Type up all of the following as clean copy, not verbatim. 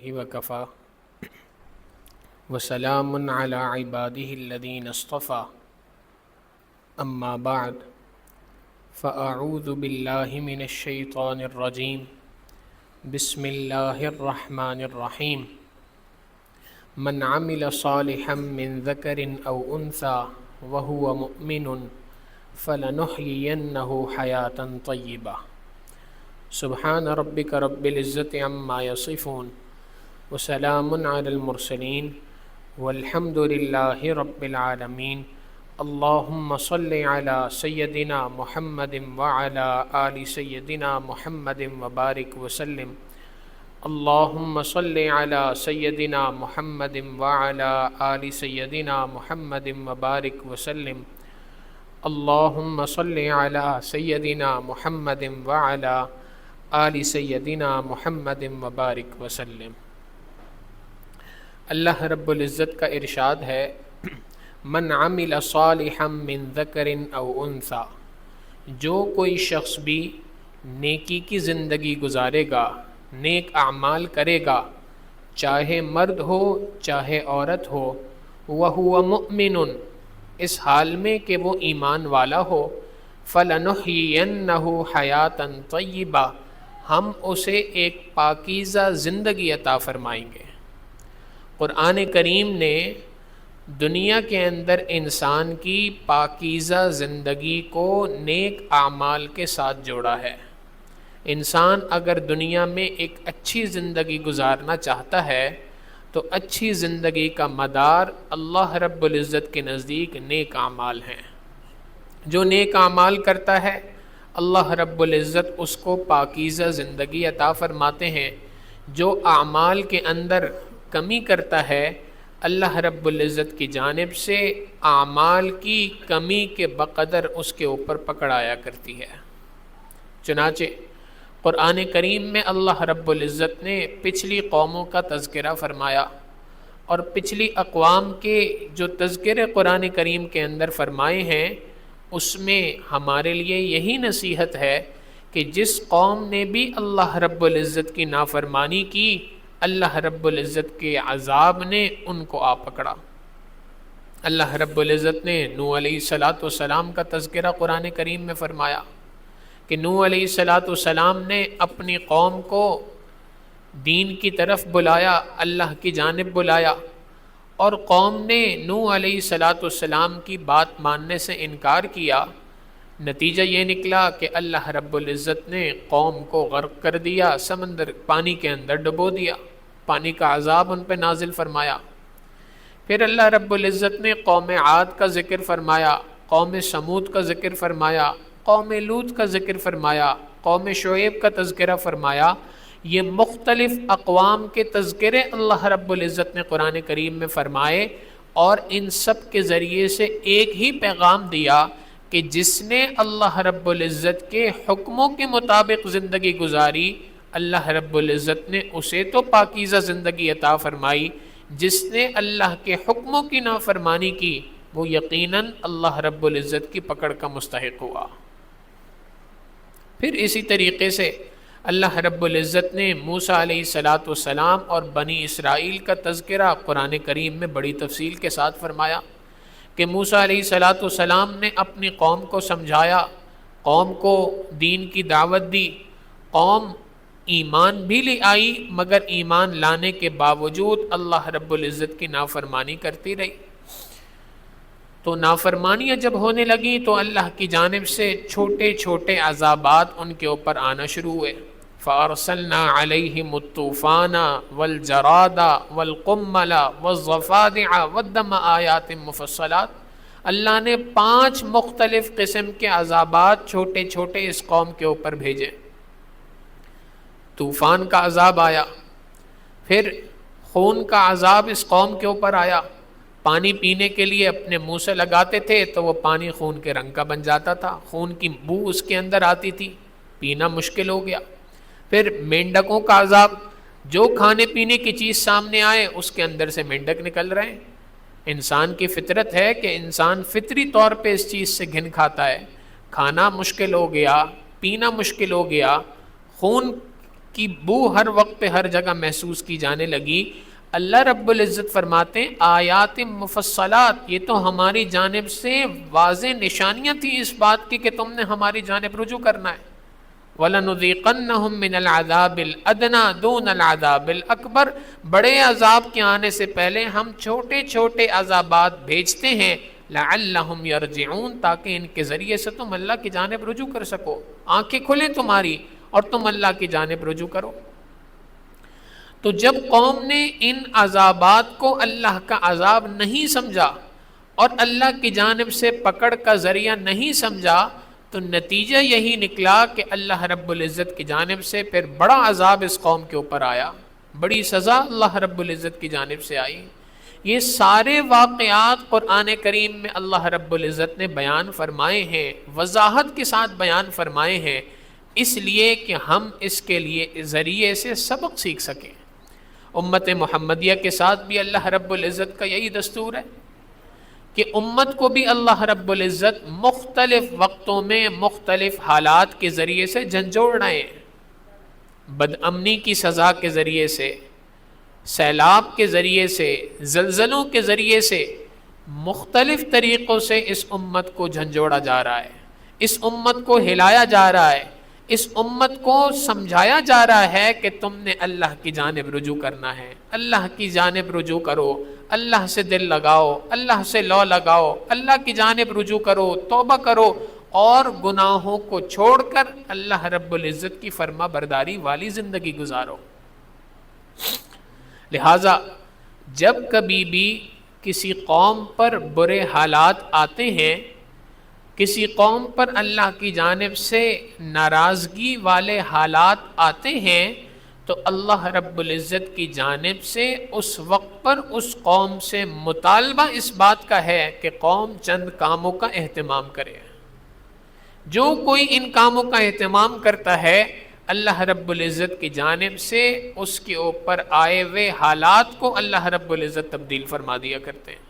وكفى وسلام على عباده الذين اصطفى أما بعد فأعوذ بالله من الشيطان الرجيم بسم الله الرحمن الرحيم من عمل صالحا من ذكر أو أنثى وهو مؤمن فلنحيينه حياة طيبة سبحان ربك رب العزة عما يصفون وسلام على المرسلين والحمد لله رب العالمين اللهم صل على سيدنا محمد وعلى آل سيدنا محمد وبارك وسلم اللهم صل على سيدنا محمد وعلى آل سيدنا محمد وبارك وسلم اللهم صل على سيدنا محمد وعلى آل سيدنا محمد وبارك وسلم۔ اللہ رب العزت کا ارشاد ہے من عمل صالحا من ذکر او انثی، جو کوئی شخص بھی نیکی کی زندگی گزارے گا، نیک اعمال کرے گا، چاہے مرد ہو چاہے عورت ہو، وہو مؤمن، اس حال میں کہ وہ ایمان والا ہو، فلنحیینہ حیاتا طیبہ، ہم اسے ایک پاکیزہ زندگی عطا فرمائیں گے۔ قرآن کریم نے دنیا کے اندر انسان کی پاکیزہ زندگی کو نیک اعمال کے ساتھ جوڑا ہے۔ انسان اگر دنیا میں ایک اچھی زندگی گزارنا چاہتا ہے تو اچھی زندگی کا مدار اللہ رب العزت کے نزدیک نیک اعمال ہیں۔ جو نیک اعمال کرتا ہے اللہ رب العزت اس کو پاکیزہ زندگی عطا فرماتے ہیں۔ جو اعمال کے اندر کمی کرتا ہے اللہ رب العزت کی جانب سے اعمال کی کمی کے بقدر اس کے اوپر پکڑایا کرتی ہے۔ چنانچہ قرآن کریم میں اللہ رب العزت نے پچھلی قوموں کا تذکرہ فرمایا، اور پچھلی اقوام کے جو تذکرے قرآن کریم کے اندر فرمائے ہیں اس میں ہمارے لیے یہی نصیحت ہے کہ جس قوم نے بھی اللہ رب العزت کی نافرمانی کی، اللہ رب العزت کے عذاب نے ان کو آ پکڑا۔ اللہ رب العزت نے نوح علیہ السلام کا تذکرہ قرآن کریم میں فرمایا کہ نوح علیہ السلام نے اپنی قوم کو دین کی طرف بلایا، اللہ کی جانب بلایا، اور قوم نے نوح علیہ السلام کی بات ماننے سے انکار کیا۔ نتیجہ یہ نکلا کہ اللہ رب العزت نے قوم کو غرق کر دیا، سمندر پانی کے اندر ڈبو دیا، پانی کا عذاب ان پہ نازل فرمایا۔ پھر اللہ رب العزت نے قوم عاد کا ذکر فرمایا، قوم سمود کا ذکر فرمایا، قوم لوط کا ذکر فرمایا، قوم شعیب کا تذکرہ فرمایا۔ یہ مختلف اقوام کے تذکرے اللہ رب العزت نے قرآن کریم میں فرمائے، اور ان سب کے ذریعے سے ایک ہی پیغام دیا کہ جس نے اللہ رب العزت کے حکموں کے مطابق زندگی گزاری، اللہ رب العزت نے اسے تو پاکیزہ زندگی عطا فرمائی، جس نے اللہ کے حکموں کی نافرمانی کی وہ یقیناً اللہ رب العزت کی پکڑ کا مستحق ہوا۔ پھر اسی طریقے سے اللہ رب العزت نے موسیٰ علیہ السلام اور بنی اسرائیل کا تذکرہ قرآن کریم میں بڑی تفصیل کے ساتھ فرمایا کہ موسیٰ علیہ السلام نے اپنی قوم کو سمجھایا، قوم کو دین کی دعوت دی، قوم ایمان بھی لے آئی، مگر ایمان لانے کے باوجود اللہ رب العزت کی نافرمانی کرتی رہی۔ تو نافرمانیاں جب ہونے لگی تو اللہ کی جانب سے چھوٹے چھوٹے عذابات ان کے اوپر آنا شروع ہوئے۔ فَأَرْسَلْنَا عَلَيْهِمُ الطُّوفَانَ وَالْجَرَادَ وَالْقُمَّلَ وَالضَّفَادِعَ وَالدَّمَ آیَاتٍ مُفَصَّلَاتٍ، اللہ نے 5 مختلف قسم کے عذابات چھوٹے چھوٹے اس قوم کے اوپر بھیجے۔ طوفان کا عذاب آیا، پھر خون کا عذاب اس قوم کے اوپر آیا۔ پانی پینے کے لیے اپنے منہ سے لگاتے تھے تو وہ پانی خون کے رنگ کا بن جاتا تھا، خون کی بو اس کے اندر آتی تھی، پینا مشکل ہو گیا۔ پھر مینڈکوں کا عذاب، جو کھانے پینے کی چیز سامنے آئے اس کے اندر سے مینڈک نکل رہے ہیں۔ انسان کی فطرت ہے کہ انسان فطری طور پہ اس چیز سے گھن کھاتا ہے، کھانا مشکل ہو گیا، پینا مشکل ہو گیا، خون کی بو ہر وقت پہ ہر جگہ محسوس کی جانے لگی، اللہ رب العزت فرماتے ہیں آیات مفصلات، یہ تو ہماری جانب سے واضح نشانیاں تھیں اس بات کی کہ تم نے ہماری جانب رجوع کرنا ہے۔ وَلَنُذِيقَنَّهُم مِّنَ الْعَذَابِ الْأَدْنَىٰ دُونَ الْعَذَابِ الْأَكْبَرِ، بڑے عذاب کے آنے سے پہلے ہم چھوٹے چھوٹے عذابات بھیجتے ہیں، لَعَلَّهُمْ يَرْجِعُونَ، تاکہ ان کے ذریعے سے تم اللہ کی جانب رجوع کر سکو، آنکھیں کھلیں تمہاری اور تم اللہ کی جانب رجوع کرو۔ تو جب قوم نے ان عذابات کو اللہ کا عذاب نہیں سمجھا اور اللہ کی جانب سے پکڑ کا ذریعہ نہیں سمجھا، تو نتیجہ یہی نکلا کہ اللہ رب العزت کی جانب سے پھر بڑا عذاب اس قوم کے اوپر آیا، بڑی سزا اللہ رب العزت کی جانب سے آئی۔ یہ سارے واقعات قرآن کریم میں اللہ رب العزت نے بیان فرمائے ہیں، وضاحت کے ساتھ بیان فرمائے ہیں، اس لیے کہ ہم اس کے لیے ذریعے سے سبق سیکھ سکیں۔ امت محمدیہ کے ساتھ بھی اللہ رب العزت کا یہی دستور ہے کہ امت کو بھی اللہ رب العزت مختلف وقتوں میں مختلف حالات کے ذریعے سے جھنجھوڑ رہے ہیں، بد امنی کی سزا کے ذریعے سے، سیلاب کے ذریعے سے، زلزلوں کے ذریعے سے، مختلف طریقوں سے اس امت کو جھنجھوڑا جا رہا ہے، اس امت کو ہلایا جا رہا ہے، اس امت کو سمجھایا جا رہا ہے کہ تم نے اللہ کی جانب رجوع کرنا ہے، اللہ کی جانب رجوع کرو، اللہ سے دل لگاؤ، اللہ سے لو لگاؤ، اللہ کی جانب رجوع کرو، توبہ کرو اور گناہوں کو چھوڑ کر اللہ رب العزت کی فرما برداری والی زندگی گزارو۔ لہٰذا جب کبھی بھی کسی قوم پر برے حالات آتے ہیں، کسی قوم پر اللہ کی جانب سے ناراضگی والے حالات آتے ہیں، تو اللہ رب العزت کی جانب سے اس وقت پر اس قوم سے مطالبہ اس بات کا ہے کہ قوم چند کاموں کا اہتمام کرے۔ جو کوئی ان کاموں کا اہتمام کرتا ہے، اللہ رب العزت کی جانب سے اس کے اوپر آئے ہوئے حالات کو اللہ رب العزت تبدیل فرما دیا کرتے ہیں۔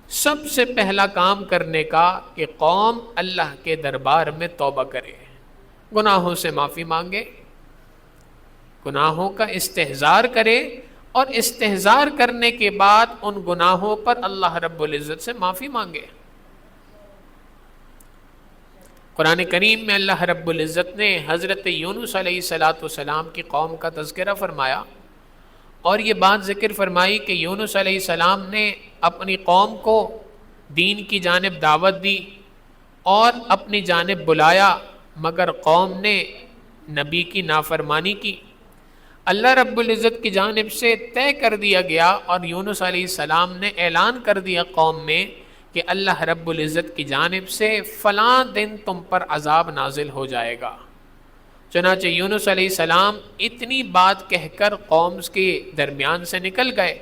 سب سے پہلا کام کرنے کا کہ قوم اللہ کے دربار میں توبہ کرے، گناہوں سے معافی مانگے، گناہوں کا استحضار کرے، اور استحضار کرنے کے بعد ان گناہوں پر اللہ رب العزت سے معافی مانگے۔ قرآن کریم میں اللہ رب العزت نے حضرت یونس علیہ السلام کی قوم کا تذکرہ فرمایا، اور یہ بات ذکر فرمائی کہ یونس علیہ السلام نے اپنی قوم کو دین کی جانب دعوت دی اور اپنی جانب بلایا، مگر قوم نے نبی کی نافرمانی کی۔ اللہ رب العزت کی جانب سے طے کر دیا گیا اور یونس علیہ السلام نے اعلان کر دیا قوم میں کہ اللہ رب العزت کی جانب سے فلاں دن تم پر عذاب نازل ہو جائے گا۔ چنانچہ یونس علیہ السلام اتنی بات کہہ کر قوم کے درمیان سے نکل گئے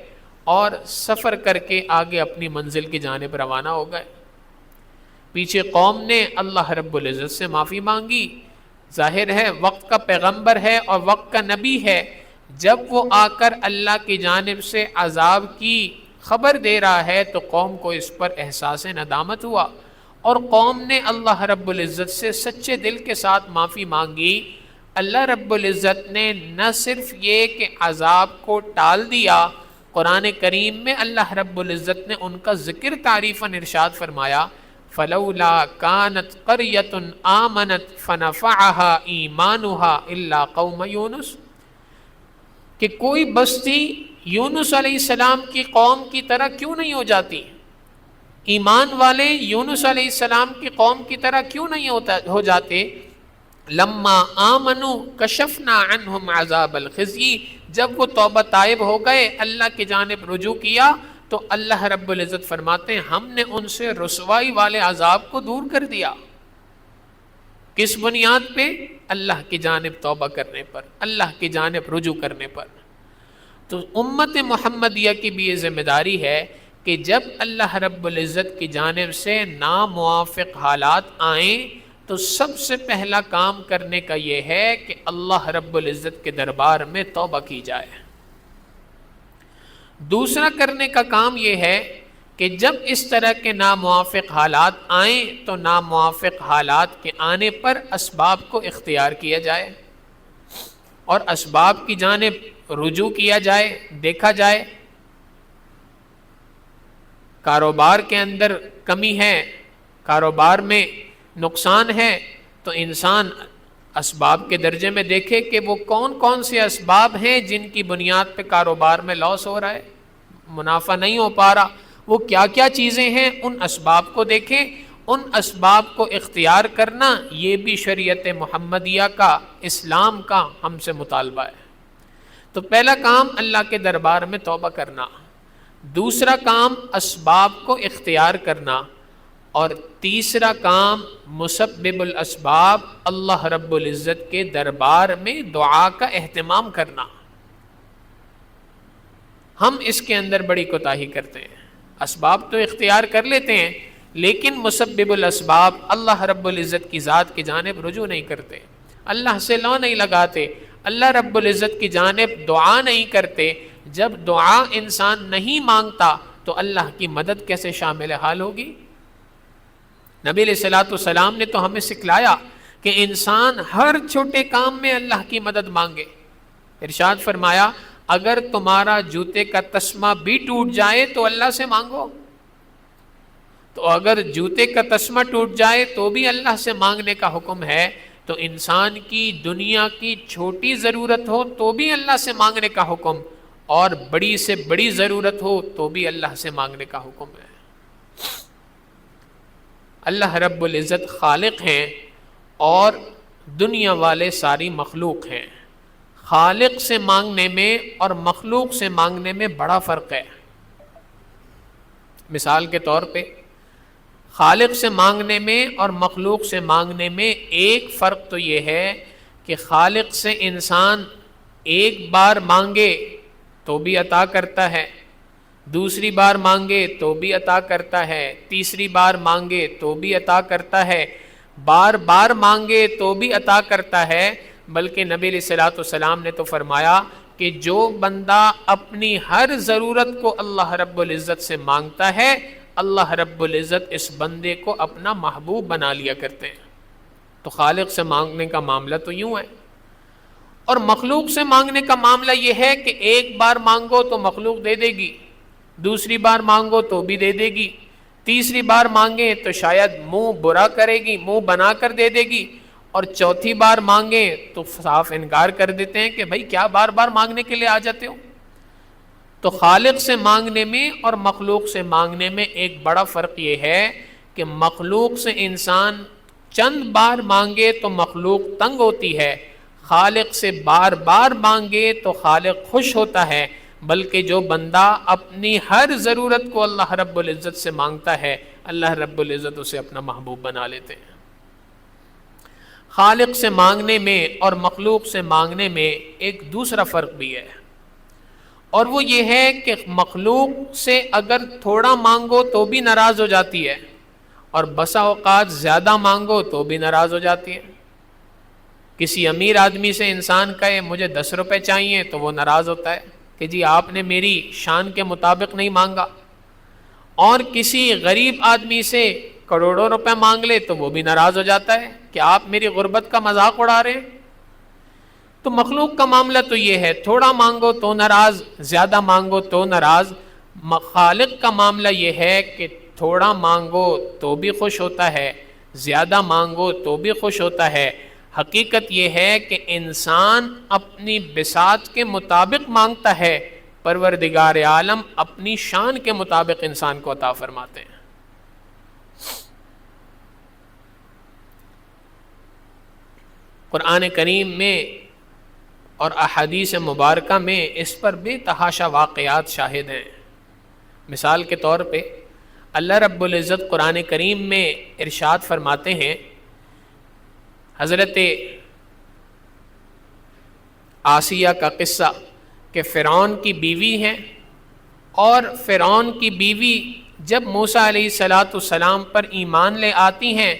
اور سفر کر کے آگے اپنی منزل کی جانب روانہ ہو گئے۔ پیچھے قوم نے اللہ رب العزت سے معافی مانگی، ظاہر ہے وقت کا پیغمبر ہے اور وقت کا نبی ہے، جب وہ آ کر اللہ کی جانب سے عذاب کی خبر دے رہا ہے تو قوم کو اس پر احساس ندامت ہوا، اور قوم نے اللہ رب العزت سے سچے دل کے ساتھ معافی مانگی۔ اللہ رب العزت نے نہ صرف یہ کہ عذاب کو ٹال دیا، قرآن کریم میں اللہ رب العزت نے ان کا ذکر تعریفاً ارشاد فرمایا، فَلَوْلَا كَانَتْ قَرْيَةٌ آمَنَتْ فَنَفَعَهَا إِيمَانُهَا إِلَّا قَوْمَ یونس، کہ کوئی بستی یونس علیہ السلام کی قوم کی طرح کیوں نہیں ہو جاتی، ایمان والے یونس علیہ السلام کی قوم کی طرح کیوں نہیں ہو جاتے۔ لما آمنوا کشفنا عنہم عذاب الخزی، جب وہ توبہ طائب ہو گئے، اللہ کی جانب رجوع کیا، تو اللہ رب العزت فرماتے ہیں ہم نے ان سے رسوائی والے عذاب کو دور کر دیا۔ کس بنیاد پہ؟ اللہ کی جانب توبہ کرنے پر، اللہ کی جانب رجوع کرنے پر۔ تو امت محمدیہ کی بھی یہ ذمہ داری ہے کہ جب اللہ رب العزت کی جانب سے ناموافق حالات آئیں تو سب سے پہلا کام کرنے کا یہ ہے کہ اللہ رب العزت کے دربار میں توبہ کی جائے۔ دوسرا کرنے کا کام یہ ہے کہ جب اس طرح کے ناموافق حالات آئیں تو ناموافق حالات کے آنے پر اسباب کو اختیار کیا جائے۔ اور اسباب کی جانب رجوع کیا جائے، دیکھا جائے کاروبار کے اندر کمی ہے، کاروبار میں نقصان ہے، تو انسان اسباب کے درجے میں دیکھے کہ وہ کون کون سے اسباب ہیں جن کی بنیاد پہ کاروبار میں لاس ہو رہا ہے، منافع نہیں ہو پا رہا، وہ کیا کیا چیزیں ہیں، ان اسباب کو دیکھیں، ان اسباب کو اختیار کرنا یہ بھی شریعت محمدیہ کا، اسلام کا ہم سے مطالبہ ہے۔ تو پہلا کام اللہ کے دربار میں توبہ کرنا، دوسرا کام اسباب کو اختیار کرنا، اور تیسرا کام مسبب الاسباب اللہ رب العزت کے دربار میں دعا کا اہتمام کرنا۔ ہم اس کے اندر بڑی کوتاہی کرتے ہیں، اسباب تو اختیار کر لیتے ہیں لیکن مسبب الاسباب اللہ رب العزت کی ذات کی جانب رجوع نہیں کرتے، اللہ سے لو نہیں لگاتے، اللہ رب العزت کی جانب دعا نہیں کرتے۔ جب دعا انسان نہیں مانگتا تو اللہ کی مدد کیسے شامل حال ہوگی؟ نبی علیہ الصلوۃ والسلام نے تو ہمیں سکھلایا کہ انسان ہر چھوٹے کام میں اللہ کی مدد مانگے۔ ارشاد فرمایا اگر تمہارا جوتے کا تسمہ بھی ٹوٹ جائے تو اللہ سے مانگو، تو اگر جوتے کا تسمہ ٹوٹ جائے تو بھی اللہ سے مانگنے کا حکم ہے، تو انسان کی دنیا کی چھوٹی ضرورت ہو تو بھی اللہ سے مانگنے کا حکم، اور بڑی سے بڑی ضرورت ہو تو بھی اللہ سے مانگنے کا حکم ہے۔ اللہ رب العزت خالق ہیں اور دنیا والے ساری مخلوق ہیں۔ خالق سے مانگنے میں اور مخلوق سے مانگنے میں بڑا فرق ہے۔ مثال کے طور پہ خالق سے مانگنے میں اور مخلوق سے مانگنے میں ایک فرق تو یہ ہے کہ خالق سے انسان ایک بار مانگے تو بھی عطا کرتا ہے، دوسری بار مانگے تو بھی عطا کرتا ہے، تیسری بار مانگے تو بھی عطا کرتا ہے، بار بار مانگے تو بھی عطا کرتا ہے۔ بلکہ نبی علیہ الصلوۃ والسلام نے تو فرمایا کہ جو بندہ اپنی ہر ضرورت کو اللہ رب العزت سے مانگتا ہے، اللہ رب العزت اس بندے کو اپنا محبوب بنا لیا کرتے ہیں۔ تو خالق سے مانگنے کا معاملہ تو یوں ہے، اور مخلوق سے مانگنے کا معاملہ یہ ہے کہ ایک بار مانگو تو مخلوق دے دے گی، دوسری بار مانگو تو بھی دے دے گی، تیسری بار مانگے تو شاید منہ برا کرے گی، منہ بنا کر دے دے گی، اور چوتھی بار مانگے تو صاف انکار کر دیتے ہیں کہ بھائی کیا بار بار مانگنے کے لیے آ جاتے ہو۔ تو خالق سے مانگنے میں اور مخلوق سے مانگنے میں ایک بڑا فرق یہ ہے کہ مخلوق سے انسان چند بار مانگے تو مخلوق تنگ ہوتی ہے، خالق سے بار بار مانگے تو خالق خوش ہوتا ہے۔ بلکہ جو بندہ اپنی ہر ضرورت کو اللہ رب العزت سے مانگتا ہے، اللہ رب العزت اسے اپنا محبوب بنا لیتے ہیں۔ خالق سے مانگنے میں اور مخلوق سے مانگنے میں ایک دوسرا فرق بھی ہے، اور وہ یہ ہے کہ مخلوق سے اگر تھوڑا مانگو تو بھی ناراض ہو جاتی ہے، اور بسا اوقات زیادہ مانگو تو بھی ناراض ہو جاتی ہے۔ کسی امیر آدمی سے انسان کہے مجھے 10 روپے چاہیے تو وہ ناراض ہوتا ہے کہ جی آپ نے میری شان کے مطابق نہیں مانگا، اور کسی غریب آدمی سے کروڑوں روپے مانگ لے تو وہ بھی ناراض ہو جاتا ہے کہ آپ میری غربت کا مذاق اڑا رہے ہیں۔ تو مخلوق کا معاملہ تو یہ ہے، تھوڑا مانگو تو ناراض، زیادہ مانگو تو ناراض۔ خالق کا معاملہ یہ ہے کہ تھوڑا مانگو تو بھی خوش ہوتا ہے، زیادہ مانگو تو بھی خوش ہوتا ہے۔ حقیقت یہ ہے کہ انسان اپنی بساط کے مطابق مانگتا ہے، پروردگار عالم اپنی شان کے مطابق انسان کو عطا فرماتے ہیں۔ قرآن کریم میں اور احادیث مبارکہ میں اس پر بے تحاشا واقعات شاہد ہیں۔ مثال کے طور پہ اللہ رب العزت قرآن کریم میں ارشاد فرماتے ہیں، حضرت آسیہ کا قصہ کہ فرعون کی بیوی ہیں، اور فرعون کی بیوی جب موسیٰ علیہ السلام پر ایمان لے آتی ہیں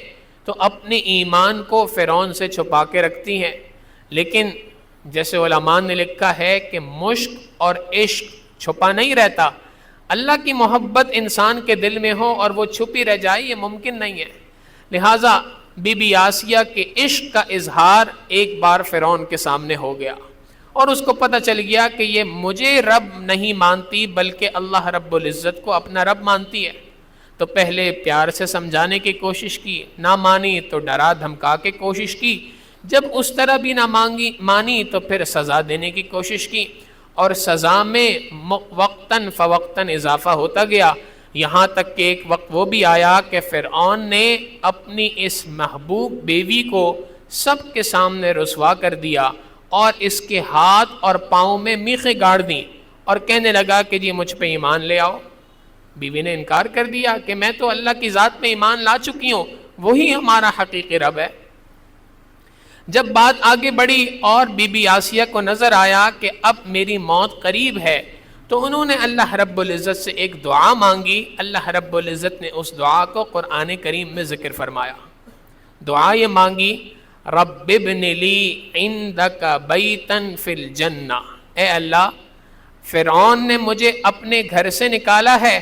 تو اپنے ایمان کو فرعون سے چھپا کے رکھتی ہیں، لیکن جیسے علماء نے لکھا ہے کہ مشک اور عشق چھپا نہیں رہتا، اللہ کی محبت انسان کے دل میں ہو اور وہ چھپی رہ جائے یہ ممکن نہیں ہے۔ لہٰذا بی بی آسیہ کے عشق کا اظہار ایک بار فرعون کے سامنے ہو گیا، اور اس کو پتہ چل گیا کہ یہ مجھے رب نہیں مانتی بلکہ اللہ رب العزت کو اپنا رب مانتی ہے، تو پہلے پیار سے سمجھانے کی کوشش کی، نہ مانی تو ڈرا دھمکا کے کوشش کی، جب اس طرح بھی نہ مانی تو پھر سزا دینے کی کوشش کی، اور سزا میں وقتاً فوقتاً اضافہ ہوتا گیا، یہاں تک کہ ایک وقت وہ بھی آیا کہ فرعون نے اپنی اس محبوب بیوی کو سب کے سامنے رسوا کر دیا اور اس کے ہاتھ اور پاؤں میں میخیں گاڑ دیں اور کہنے لگا کہ جی مجھ پہ ایمان لے آؤ۔ بیوی نے انکار کر دیا کہ میں تو اللہ کی ذات پہ ایمان لا چکی ہوں، وہی ہمارا حقیقی رب ہے۔ جب بات آگے بڑھی اور بی بی آسیہ کو نظر آیا کہ اب میری موت قریب ہے، تو انہوں نے اللہ رب العزت سے ایک دعا مانگی، اللہ رب العزت نے اس دعا کو قرآن کریم میں ذکر فرمایا۔ دعا یہ مانگی، رب ابن لی عندک بیتا فی الجنہ، اے اللہ فرعون نے مجھے اپنے گھر سے نکالا ہے،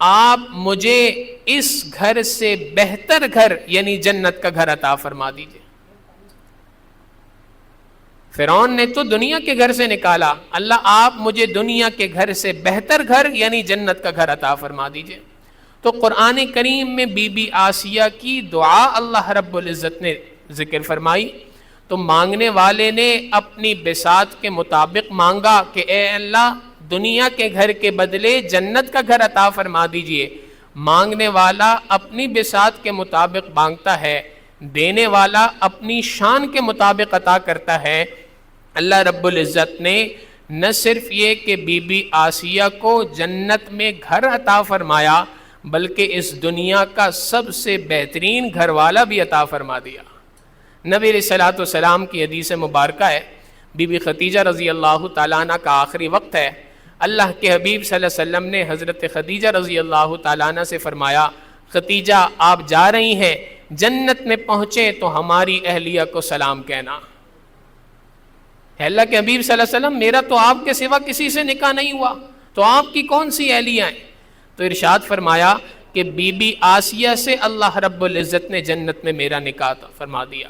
آپ مجھے اس گھر سے بہتر گھر یعنی جنت کا گھر عطا فرما دیجئے۔ فرعون نے تو دنیا کے گھر سے نکالا، اللہ آپ مجھے دنیا کے گھر سے بہتر گھر یعنی جنت کا گھر عطا فرما دیجئے۔ تو قرآن کریم میں بی بی آسیہ کی دعا اللہ رب العزت نے ذکر فرمائی، تو مانگنے والے نے اپنی بساط کے مطابق مانگا کہ اے اللہ دنیا کے گھر کے بدلے جنت کا گھر عطا فرما دیجئے۔ مانگنے والا اپنی بساط کے مطابق مانگتا ہے، دینے والا اپنی شان کے مطابق عطا کرتا ہے۔ اللہ رب العزت نے نہ صرف یہ کہ بی بی آسیہ کو جنت میں گھر عطا فرمایا بلکہ اس دنیا کا سب سے بہترین گھر والا بھی عطا فرما دیا۔ نبی علیہ الصلوۃ والسلام کی حدیث مبارکہ ہے، بی بی خدیجہ رضی اللہ تعالیٰ عنہ کا آخری وقت ہے، اللہ کے حبیب صلی اللہ علیہ وسلم نے حضرت خدیجہ رضی اللہ تعالیٰ عنہ سے فرمایا، خدیجہ آپ جا رہی ہیں، جنت میں پہنچے تو ہماری اہلیہ کو سلام کہنا۔ اللہ کے حبیب صلی اللہ علیہ وسلم میرا تو آپ کے سوا کسی سے نکاح نہیں ہوا، تو آپ کی کون سی اہلیہ ہیں؟ تو ارشاد فرمایا کہ بی بی آسیہ سے اللہ رب العزت نے جنت میں میرا نکاح فرما دیا۔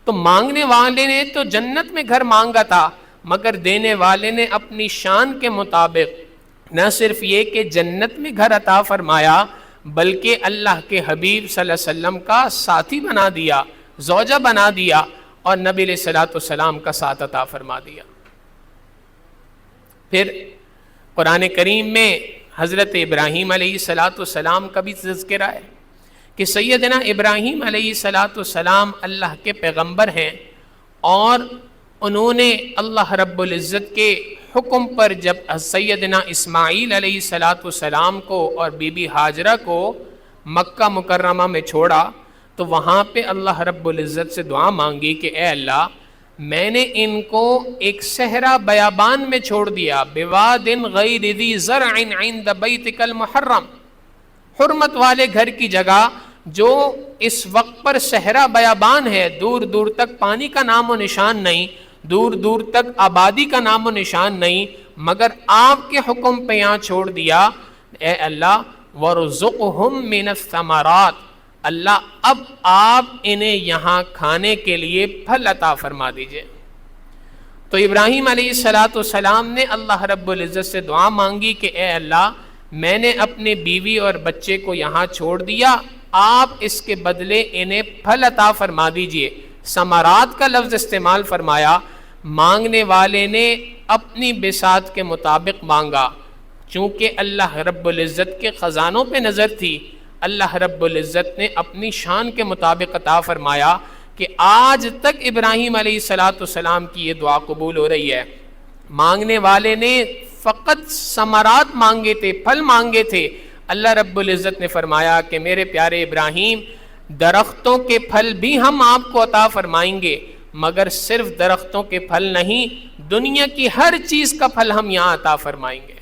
تو مانگنے والے نے تو جنت میں گھر مانگا تھا، مگر دینے والے نے اپنی شان کے مطابق نہ صرف یہ کہ جنت میں گھر عطا فرمایا بلکہ اللہ کے حبیب صلی اللہ علیہ وسلم کا ساتھی بنا دیا، زوجہ بنا دیا، اور نبی علیہ الصلوۃ والسلام کا ساتھ عطا فرما دیا۔ پھر قرآن کریم میں حضرت ابراہیم علیہ الصلوۃ والسلام کا بھی تذکرہ ہے کہ سیدنا ابراہیم علیہ الصلوۃ والسلام اللہ کے پیغمبر ہیں، اور انہوں نے اللہ رب العزت کے حکم پر جب سیدنا اسماعیل علیہ الصلوۃ والسلام کو اور بی بی ہاجرہ کو مکہ مکرمہ میں چھوڑا، تو وہاں پہ اللہ رب العزت سے دعا مانگی کہ اے اللہ میں نے ان کو ایک صحرا بیابان میں چھوڑ دیا، بواد غیر ذی زرع عند بیتک المحرم، حرمت والے گھر کی جگہ جو اس وقت پر صحرا بیابان ہے، دور دور تک پانی کا نام و نشان نہیں، دور دور تک آبادی کا نام و نشان نہیں، مگر آپ کے حکم پہ یہاں چھوڑ دیا۔ اے اللہ وَرْزُقْهُم مِّنَ الثَّمَرَاتِ، اللہ اب آپ انہیں یہاں کھانے کے لیے پھل عطا فرما دیجئے۔ تو ابراہیم علیہ الصلوۃ والسلام نے اللہ رب العزت سے دعا مانگی کہ اے اللہ میں نے اپنے بیوی اور بچے کو یہاں چھوڑ دیا، آپ اس کے بدلے انہیں پھل عطا فرما دیجئے۔ ثمرات کا لفظ استعمال فرمایا، مانگنے والے نے اپنی بساط کے مطابق مانگا، چونکہ اللہ رب العزت کے خزانوں پہ نظر تھی، اللہ رب العزت نے اپنی شان کے مطابق عطا فرمایا کہ آج تک ابراہیم علیہ الصلوۃ والسلام کی یہ دعا قبول ہو رہی ہے۔ مانگنے والے نے فقط ثمرات مانگے تھے، پھل مانگے تھے، اللہ رب العزت نے فرمایا کہ میرے پیارے ابراہیم درختوں کے پھل بھی ہم آپ کو عطا فرمائیں گے، مگر صرف درختوں کے پھل نہیں، دنیا کی ہر چیز کا پھل ہم یہاں عطا فرمائیں گے۔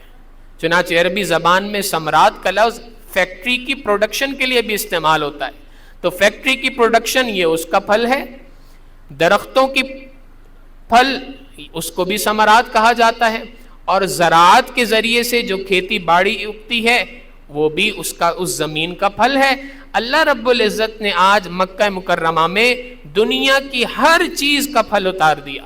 چنانچہ عربی زبان میں ثمرات کا لفظ فیکٹری کی پروڈکشن کے لیے بھی استعمال ہوتا ہے، تو فیکٹری کی پروڈکشن یہ اس کا پھل ہے، درختوں کی پھل اس کو بھی ثمرات کہا جاتا ہے، اور زراعت کے ذریعے سے جو کھیتی باڑی اگتی ہے وہ بھی اس زمین کا پھل ہے۔ اللہ رب العزت نے آج مکہ مکرمہ میں دنیا کی ہر چیز کا پھل اتار دیا،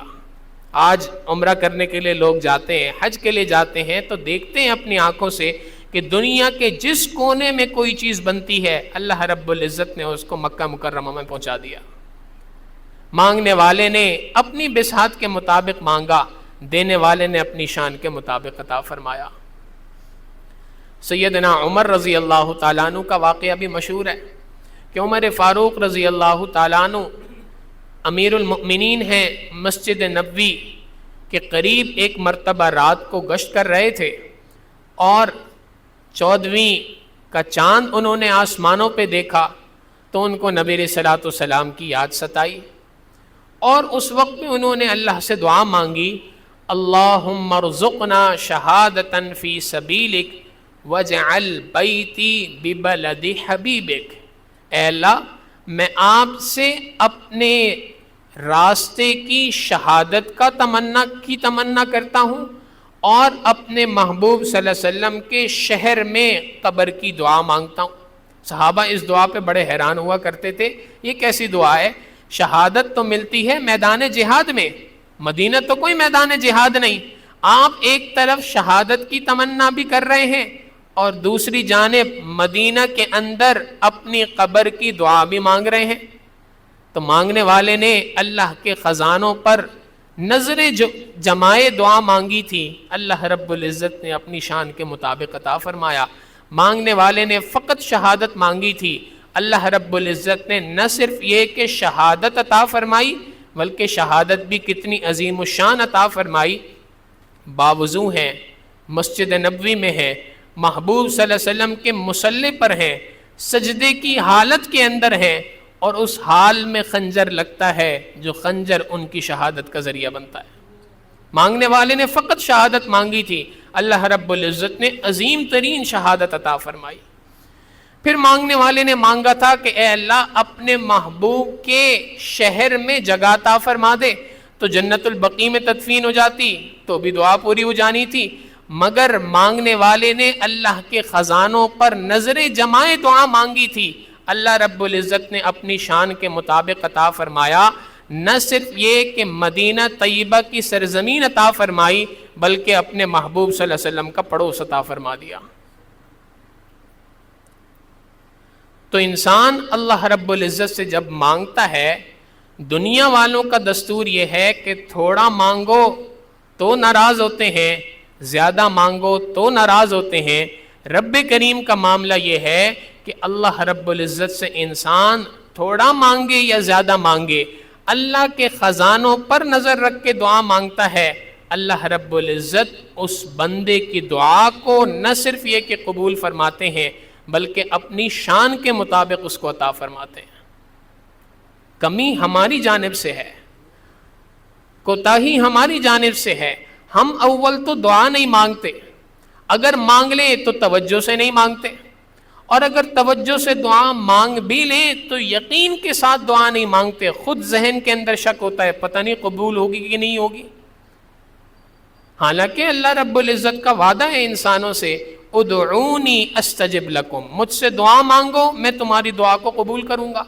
آج عمرہ کرنے کے لیے لوگ جاتے ہیں، حج کے لیے جاتے ہیں، تو دیکھتے ہیں اپنی آنکھوں سے کہ دنیا کے جس کونے میں کوئی چیز بنتی ہے اللہ رب العزت نے اس کو مکہ مکرمہ میں پہنچا دیا۔ مانگنے والے نے اپنی بساط کے مطابق مانگا، دینے والے نے اپنی شان کے مطابق عطا فرمایا۔ سیدنا عمر رضی اللہ تعالیٰ عنہ کا واقعہ بھی مشہور ہے کہ عمر فاروق رضی اللہ تعالیٰ عنہ امیر المؤمنین ہیں، مسجد نبوی کے قریب ایک مرتبہ رات کو گشت کر رہے تھے اور 14ویں کا چاند انہوں نے آسمانوں پہ دیکھا تو ان کو نبی علیہ الصلوۃ والسلام کی یاد ستائی، اور اس وقت میں انہوں نے اللہ سے دعا مانگی، اللہم ارزقنا شہادتاً فی سبیلک وجعل بیتی ببلد حبیبک، اے اللہ میں آپ سے اپنے راستے کی شہادت کا تمنا کرتا ہوں اور اپنے محبوب صلی اللہ علیہ وسلم کے شہر میں قبر کی دعا مانگتا ہوں۔ صحابہ اس دعا پہ بڑے حیران ہوا کرتے تھے، یہ کیسی دعا ہے؟ شہادت تو ملتی ہے میدان جہاد میں، مدینہ تو کوئی میدان جہاد نہیں، آپ ایک طرف شہادت کی تمنا بھی کر رہے ہیں اور دوسری جانب مدینہ کے اندر اپنی قبر کی دعا بھی مانگ رہے ہیں۔ تو مانگنے والے نے اللہ کے خزانوں پر نظر جمائے دعا مانگی تھی، اللہ رب العزت نے اپنی شان کے مطابق عطا فرمایا۔ مانگنے والے نے فقط شہادت مانگی تھی، اللہ رب العزت نے نہ صرف یہ کہ شہادت عطا فرمائی بلکہ شہادت بھی کتنی عظیم الشان عطا فرمائی۔ باوضو ہیں، مسجد نبوی میں ہیں، محبوب صلی اللہ علیہ وسلم کے مصلی پر ہیں، سجدے کی حالت کے اندر ہیں، اور اس حال میں خنجر لگتا ہے جو خنجر ان کی شہادت کا ذریعہ بنتا ہے۔ مانگنے والے نے فقط شہادت مانگی تھی، اللہ رب العزت نے عظیم ترین شہادت عطا فرمائی۔ پھر مانگنے والے نے مانگا تھا کہ اے اللہ اپنے محبوب کے شہر میں جگہ عطا فرما دے، تو جنت البقیع میں تدفین ہو جاتی تو بھی دعا پوری ہو جانی تھی، مگر مانگنے والے نے اللہ کے خزانوں پر نظر جمائے دعا مانگی تھی، اللہ رب العزت نے اپنی شان کے مطابق عطا فرمایا۔ نہ صرف یہ کہ مدینہ طیبہ کی سرزمین عطا فرمائی بلکہ اپنے محبوب صلی اللہ علیہ وسلم کا پڑوس عطا فرما دیا۔ تو انسان اللہ رب العزت سے جب مانگتا ہے، دنیا والوں کا دستور یہ ہے کہ تھوڑا مانگو تو ناراض ہوتے ہیں، زیادہ مانگو تو ناراض ہوتے ہیں۔ رب کریم کا معاملہ یہ ہے کہ اللہ رب العزت سے انسان تھوڑا مانگے یا زیادہ مانگے، اللہ کے خزانوں پر نظر رکھ کے دعا مانگتا ہے، اللہ رب العزت اس بندے کی دعا کو نہ صرف یہ کہ قبول فرماتے ہیں بلکہ اپنی شان کے مطابق اس کو عطا فرماتے ہیں۔ کمی ہماری جانب سے ہے، کوتاہی ہماری جانب سے ہے، ہم اول تو دعا نہیں مانگتے، اگر مانگ لیں تو توجہ سے نہیں مانگتے، اور اگر توجہ سے دعا مانگ بھی لیں تو یقین کے ساتھ دعا نہیں مانگتے، خود ذہن کے اندر شک ہوتا ہے پتہ نہیں قبول ہوگی کہ نہیں ہوگی۔ حالانکہ اللہ رب العزت کا وعدہ ہے انسانوں سے، ادعونی استجب لکم، مجھ سے دعا مانگو میں تمہاری دعا کو قبول کروں گا۔